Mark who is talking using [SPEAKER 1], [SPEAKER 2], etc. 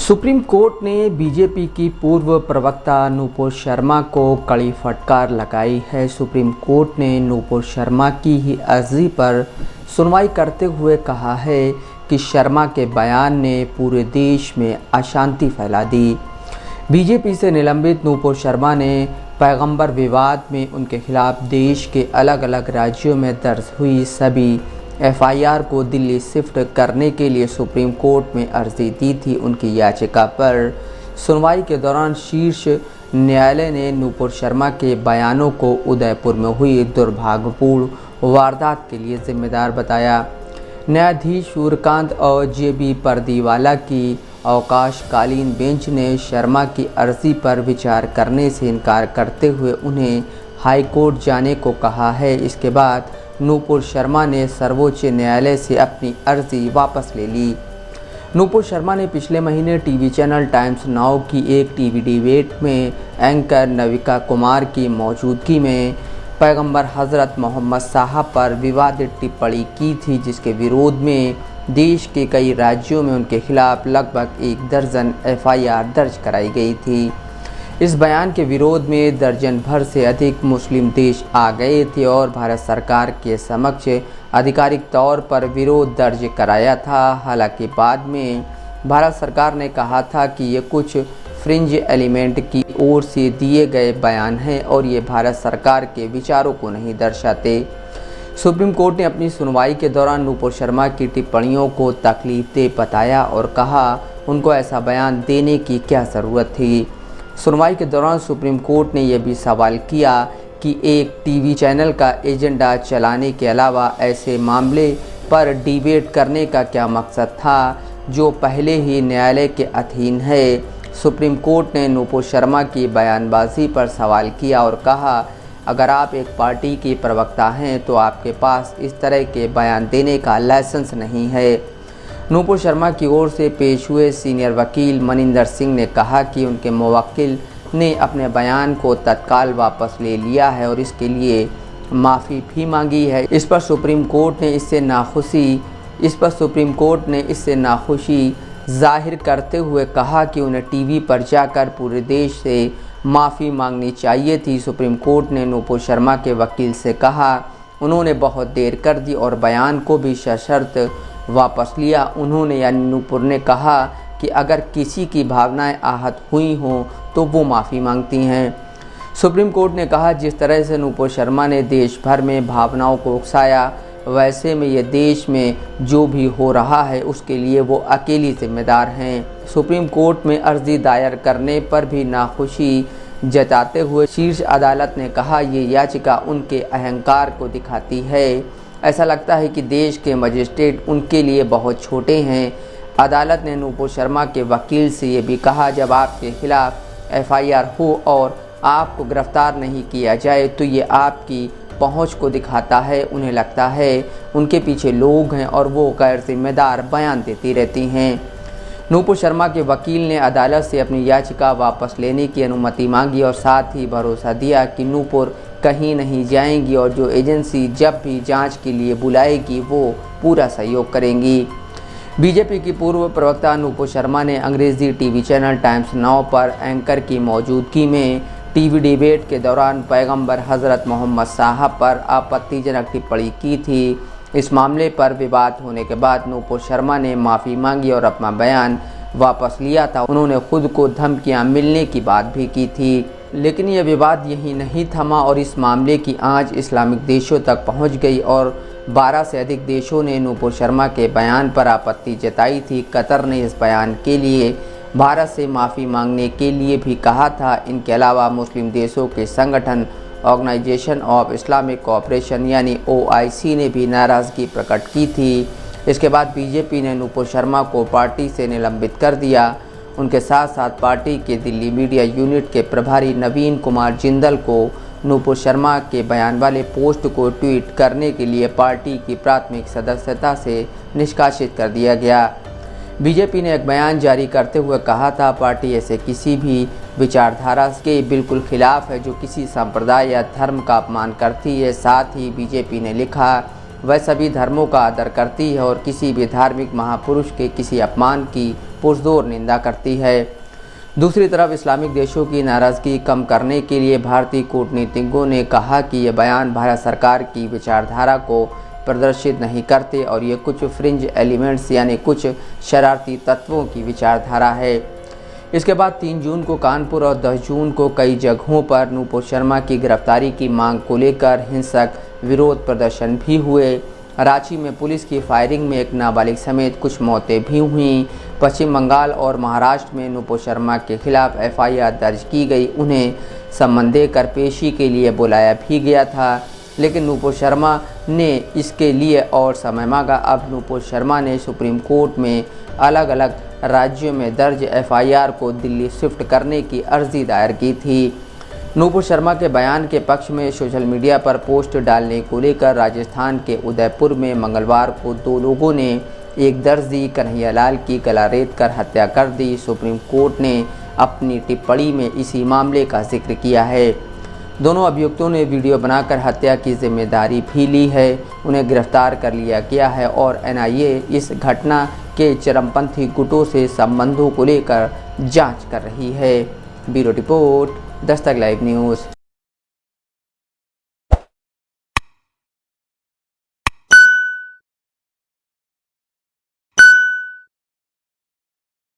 [SPEAKER 1] Supreme court ने BJP की पूर्व प्रवक्ता नूपुर शर्मा को कड़ी फटकार लगाई है। सुप्रीम कोर्ट ने नूपुर शर्मा की ही अर्जी पर सुनवाई करते हुए कहा है कि शर्मा के बयान ने पूरे देश में अशांति फैला दी। बीजेपी से निलंबित नूपुर शर्मा ने पैगंबर विवाद में उनके खिलाफ देश के अलग अलग राज्यों में दर्ज हुई सभी एफआईआर को दिल्ली शिफ्ट करने के लिए सुप्रीम कोर्ट में अर्जी दी थी। उनकी याचिका पर सुनवाई के दौरान शीर्ष न्यायालय ने नूपुर शर्मा के बयानों को उदयपुर में हुई दुर्भाग्यपूर्ण वारदात के लिए जिम्मेदार बताया। न्यायाधीश सूर्यकांत और जेबी पर्दीवाला की अवकाशकालीन बेंच ने शर्मा की अर्जी पर विचार करने से इनकार करते हुए उन्हें हाई कोर्ट जाने को कहा है। इसके बाद नूपुर शर्मा ने सर्वोच्च न्यायालय से अपनी अर्जी वापस ले ली। नूपुर शर्मा ने पिछले महीने टीवी चैनल टाइम्स नाउ की एक टीवी डिबेट में एंकर नविका कुमार की मौजूदगी में पैगंबर हज़रत मोहम्मद साहब पर विवादित टिप्पणी की थी, जिसके विरोध में देश के कई राज्यों में उनके खिलाफ लगभग 1 दर्जन एफआईआर दर्ज कराई गई थी। इस बयान के विरोध में दर्जन भर से अधिक मुस्लिम देश आ गए थे और भारत सरकार के समक्ष आधिकारिक तौर पर विरोध दर्ज कराया था। हालांकि बाद में भारत सरकार ने कहा था कि ये कुछ फ्रिंज एलिमेंट की ओर से दिए गए बयान हैं और ये भारत सरकार के विचारों को नहीं दर्शाते। सुप्रीम कोर्ट ने अपनी सुनवाई के दौरान नूपुर शर्मा की टिप्पणियों को तकलीफदेह बताया और कहा उनको ऐसा बयान देने की क्या ज़रूरत थी। सुनवाई के दौरान सुप्रीम कोर्ट ने यह भी सवाल किया कि एक टीवी चैनल का एजेंडा चलाने के अलावा ऐसे मामले पर डिबेट करने का क्या मकसद था जो पहले ही न्यायालय के अधीन है। सुप्रीम कोर्ट ने नूपुर शर्मा की बयानबाजी पर सवाल किया और कहा अगर आप एक पार्टी के प्रवक्ता हैं तो आपके पास इस तरह के बयान देने का लाइसेंस नहीं है। नूपुर शर्मा की ओर से पेश हुए सीनियर वकील मनिंदर सिंह ने कहा कि उनके मुवक्किल ने अपने बयान को तत्काल वापस ले लिया है और इसके लिए माफ़ी भी मांगी है। इस पर सुप्रीम कोर्ट ने इससे नाखुशी जाहिर करते हुए कहा कि उन्हें टीवी पर जाकर पूरे देश से माफ़ी मांगनी चाहिए थी। सुप्रीम कोर्ट ने नूपुर शर्मा के वकील से कहा उन्होंने बहुत देर कर दी और बयान को भी सशर्त वापस लिया। उन्होंने यानी नूपुर ने कहा कि अगर किसी की भावनाएं आहत हुई हों तो वो माफ़ी मांगती हैं। सुप्रीम कोर्ट ने कहा जिस तरह से नूपुर शर्मा ने देश भर में भावनाओं को उकसाया, वैसे में ये देश में जो भी हो रहा है उसके लिए वो अकेली जिम्मेदार हैं। सुप्रीम कोर्ट में अर्जी दायर करने पर भी नाखुशी जताते हुए शीर्ष अदालत ने कहा ये याचिका उनके अहंकार को दिखाती है। ऐसा लगता है कि देश के मजिस्ट्रेट उनके लिए बहुत छोटे हैं। अदालत ने नूपुर शर्मा के वकील से ये भी कहा जब आपके खिलाफ एफआईआर हो और आपको गिरफ्तार नहीं किया जाए तो ये आपकी पहुंच को दिखाता है। उन्हें लगता है उनके पीछे लोग हैं और वो गैर जिम्मेदार बयान देती रहती हैं। नूपुर शर्मा के वकील ने अदालत से अपनी याचिका वापस लेने की अनुमति मांगी और साथ ही भरोसा दिया कि नूपुर कहीं नहीं जाएंगी और जो एजेंसी जब भी जांच के लिए बुलाएगी वो पूरा सहयोग करेंगी। बीजेपी की पूर्व प्रवक्ता नूपुर शर्मा ने अंग्रेजी टीवी चैनल टाइम्स नाउ पर एंकर की मौजूदगी में टीवी डिबेट के दौरान पैगंबर हज़रत मोहम्मद साहब पर आपत्तिजनक टिप्पणी की थी। इस मामले पर विवाद होने के बाद नूपुर शर्मा ने माफ़ी मांगी और अपना बयान वापस लिया था। उन्होंने खुद को धमकियां मिलने की बात भी की थी, लेकिन यह विवाद यही नहीं थमा और इस मामले की आंच इस्लामिक देशों तक पहुंच गई और 12 से अधिक देशों ने नूपुर शर्मा के बयान पर आपत्ति जताई थी। कतर ने इस बयान के लिए भारत से माफ़ी मांगने के लिए भी कहा था। इनके अलावा मुस्लिम देशों के संगठन ऑर्गेनाइजेशन ऑफ इस्लामिक कोऑपरेशन यानी OIC ने भी नाराज़गी प्रकट की थी। इसके बाद बीजेपी ने नूपुर शर्मा को पार्टी से निलंबित कर दिया। उनके साथ साथ पार्टी के दिल्ली मीडिया यूनिट के प्रभारी नवीन कुमार जिंदल को नूपुर शर्मा के बयान वाले पोस्ट को ट्वीट करने के लिए पार्टी की प्राथमिक सदस्यता से निष्कासित कर दिया गया। बीजेपी ने एक बयान जारी करते हुए कहा था पार्टी ऐसे किसी भी विचारधारा के बिल्कुल खिलाफ है जो किसी संप्रदाय या धर्म का अपमान करती है। साथ ही बीजेपी ने लिखा वह सभी धर्मों का आदर करती है और किसी भी धार्मिक महापुरुष के किसी अपमान की पुरजोर निंदा करती है। दूसरी तरफ इस्लामिक देशों की नाराज़गी कम करने के लिए भारतीय कूटनीतिज्ञों ने कहा कि ये बयान भारत सरकार की विचारधारा को प्रदर्शित नहीं करते और ये कुछ फ्रिंज एलिमेंट्स यानी कुछ शरारती तत्वों की विचारधारा है। इसके बाद 3 जून को कानपुर और 10 जून को कई जगहों पर नूपुर शर्मा की गिरफ्तारी की मांग को लेकर हिंसक विरोध प्रदर्शन भी हुए। रांची में पुलिस की फायरिंग में एक नाबालिग समेत कुछ मौतें भी हुईं। पश्चिम बंगाल और महाराष्ट्र में नूपुर शर्मा के खिलाफ एफआईआर दर्ज की गई। उन्हें सम्मन देकर पेशी के लिए बुलाया भी गया था, लेकिन नूपुर शर्मा ने इसके लिए और समय मांगा। अब नूपुर शर्मा ने सुप्रीम कोर्ट में अलग अलग राज्यों में दर्ज एफआईआर को दिल्ली शिफ्ट करने की अर्जी दायर की थी। नूपुर शर्मा के बयान के पक्ष में सोशल मीडिया पर पोस्ट डालने को लेकर राजस्थान के उदयपुर में मंगलवार को 2 लोगों ने एक दर्जी कन्हैयालाल की गला रेत कर हत्या कर दी। सुप्रीम कोर्ट ने अपनी टिप्पणी में इसी मामले का जिक्र किया है। दोनों अभियुक्तों ने वीडियो बनाकर हत्या की जिम्मेदारी भी ली है। उन्हें गिरफ्तार कर लिया गया है और एनआईए इस घटना के चरमपंथी गुटों से संबंधों को लेकर जांच कर रही है। Bureau report, Dastak live news.